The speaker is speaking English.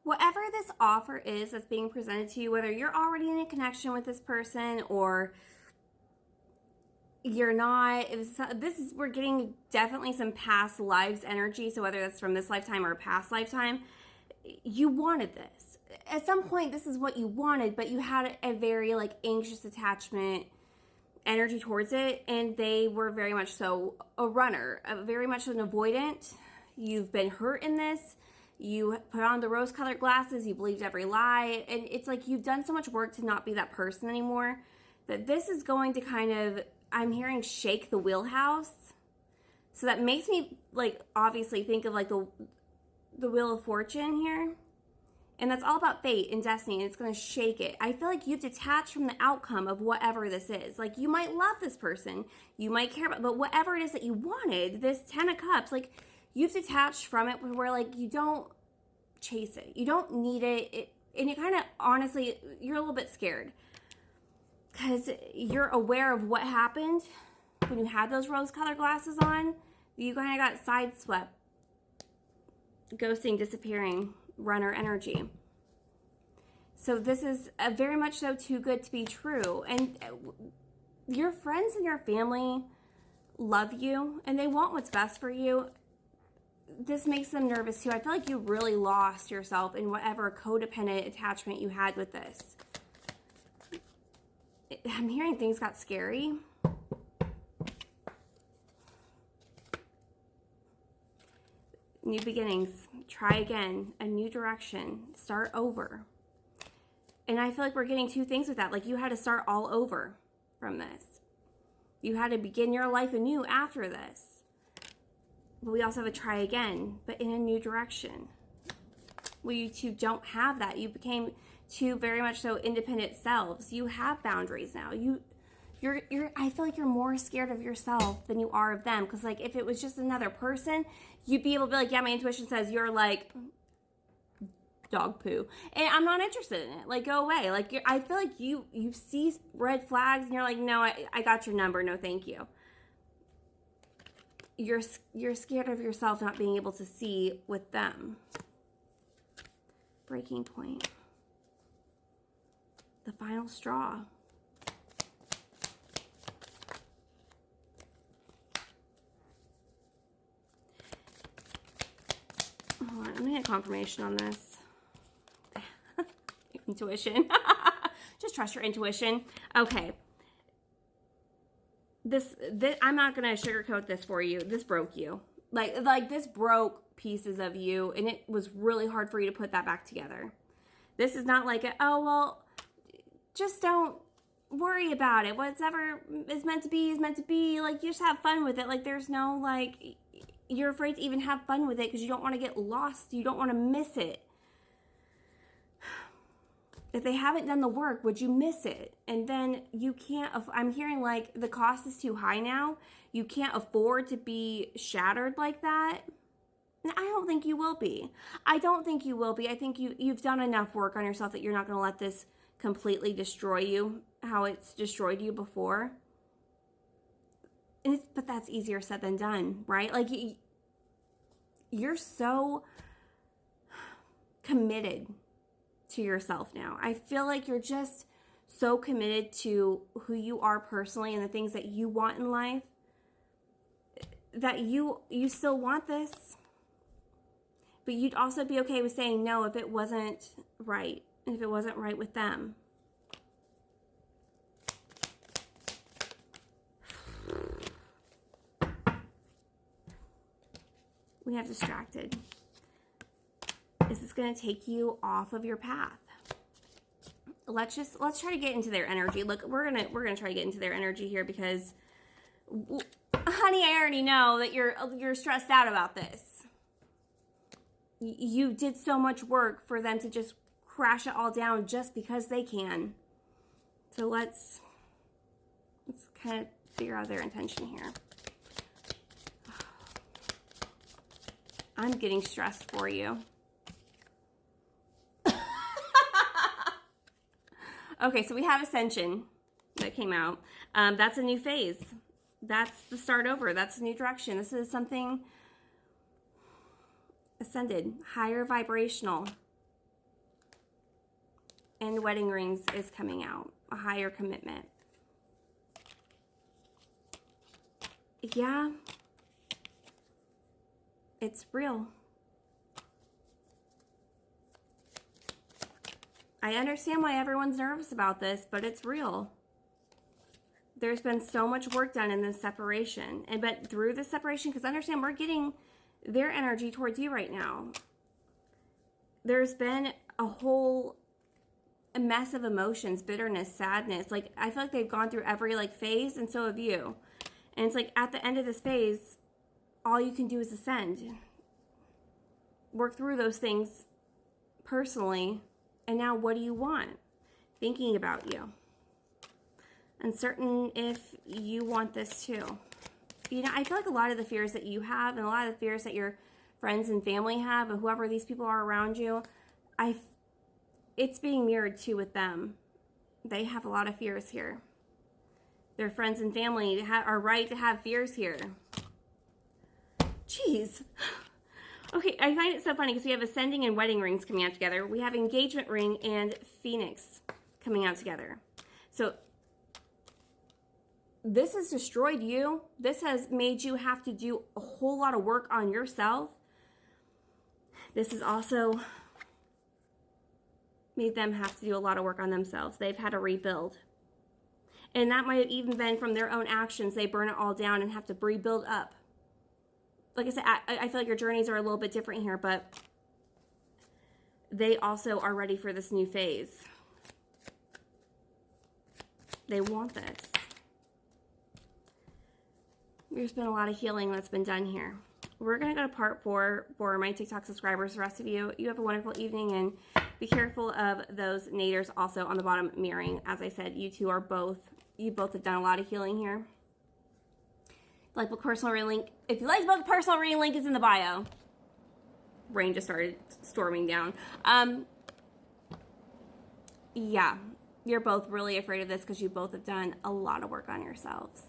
whatever this offer is that's being presented to you, whether you're already in a connection with this person or you're not, we're getting definitely some past lives energy. So whether that's from this lifetime or a past lifetime, you wanted this. At some point, this is what you wanted, but you had a very like anxious attachment energy towards it, and they were very much so a runner, very much an avoidant. You've been hurt in this. You put on the rose-colored glasses. You believed every lie, and it's like you've done so much work to not be that person anymore that this is going to kind of, I'm hearing, shake the wheelhouse. So that makes me like obviously think of like the Wheel of Fortune here. And that's all about fate and destiny, and it's going to shake it. I feel like you've detached from the outcome of whatever this is. Like, you might love this person, you might care about, but whatever it is that you wanted, this 10 of Cups, like, you've detached from it where, like, you don't chase it. You don't need it. And you kind of, honestly, you're a little bit scared. Because you're aware of what happened when you had those rose-colored glasses on. You kind of got sideswept. Ghosting, disappearing, runner energy. So this is very much so too good to be true. And your friends and your family love you and they want what's best for you. This makes them nervous too. I feel like you really lost yourself in whatever codependent attachment you had with this. I'm hearing things got scary. New beginnings, try again, a new direction, start over. And I feel like we're getting two things with that. Like, you had to start all over from this. You had to begin your life anew after this. But we also have a try again, but in a new direction. Well, you two don't have that. You became two very much so independent selves. You have boundaries now. I feel like you're more scared of yourself than you are of them. Because, like, if it was just another person, you'd be able to be like, yeah, my intuition says you're like dog poo. And I'm not interested in it. Like, go away. Like, I feel like you see red flags and you're like, no, I got your number. No, thank you. You're scared of yourself not being able to see with them. Breaking point. The final straw. Hold on, I'm gonna get confirmation on this. Intuition. Just trust your intuition. Okay. This I'm not gonna sugarcoat this for you. This broke you. Like this broke pieces of you, and it was really hard for you to put that back together. This is not like oh well, just don't worry about it. Whatever is meant to be is meant to be. Like, you just have fun with it. Like, there's no like, you're afraid to even have fun with it because you don't want to get lost. You don't want to miss it. If they haven't done the work, would you miss it? And then you can't, I'm hearing like the cost is too high now. You can't afford to be shattered like that. And I don't think you will be. I don't think you will be. I think you've done enough work on yourself that you're not going to let this completely destroy you how it's destroyed you before. But that's easier said than done, right? Like, you're so committed to yourself now. I feel like you're just so committed to who you are personally and the things that you want in life that you still want this, but you'd also be okay with saying no if it wasn't right, and if it wasn't right with them. We have distracted. Is this going to take you off of your path? Let's try to get into their energy. Look, we're gonna try to get into their energy here because, honey, I already know that you're stressed out about this. You did so much work for them to just crash it all down just because they can. So let's kind of figure out their intention here. I'm getting stressed for you. Okay, so we have Ascension that came out. That's a new phase. That's the start over. That's a new direction. This is something ascended, higher vibrational. and wedding rings is coming out. A higher commitment. Yeah. It's real. I understand why everyone's nervous about this, but it's real. There's been so much work done in this separation. But through this separation, because understand, we're getting their energy towards you right now. There's been a mess of emotions, bitterness, sadness. Like, I feel like they've gone through every, like, phase, and so have you. And it's like, at the end of this phase, all you can do is ascend. Work through those things personally. And now, what do you want? Thinking about you. Uncertain if you want this too. You know, I feel like a lot of the fears that you have and a lot of the fears that your friends and family have and whoever these people are around you, it's being mirrored too with them. They have a lot of fears here. Their friends and family are right to have fears here. Jeez. Okay, I find it so funny because we have ascending and wedding rings coming out together. We have engagement ring and phoenix coming out together. So this has destroyed you. This has made you have to do a whole lot of work on yourself. This has also made them have to do a lot of work on themselves. They've had to rebuild. And that might have even been from their own actions. They burn it all down and have to rebuild up. Like I said, I feel like your journeys are a little bit different here, but they also are ready for this new phase. They want this. There's been a lot of healing that's been done here. We're going to go to part 4 for my TikTok subscribers. The rest of you, you have a wonderful evening, and be careful of those naders also on the bottom mirroring. As I said, you both have done a lot of healing here. Like book personal reading link. If you like book personal reading link is in the bio. Rain just started storming down. Yeah, you're both really afraid of this because you both have done a lot of work on yourselves.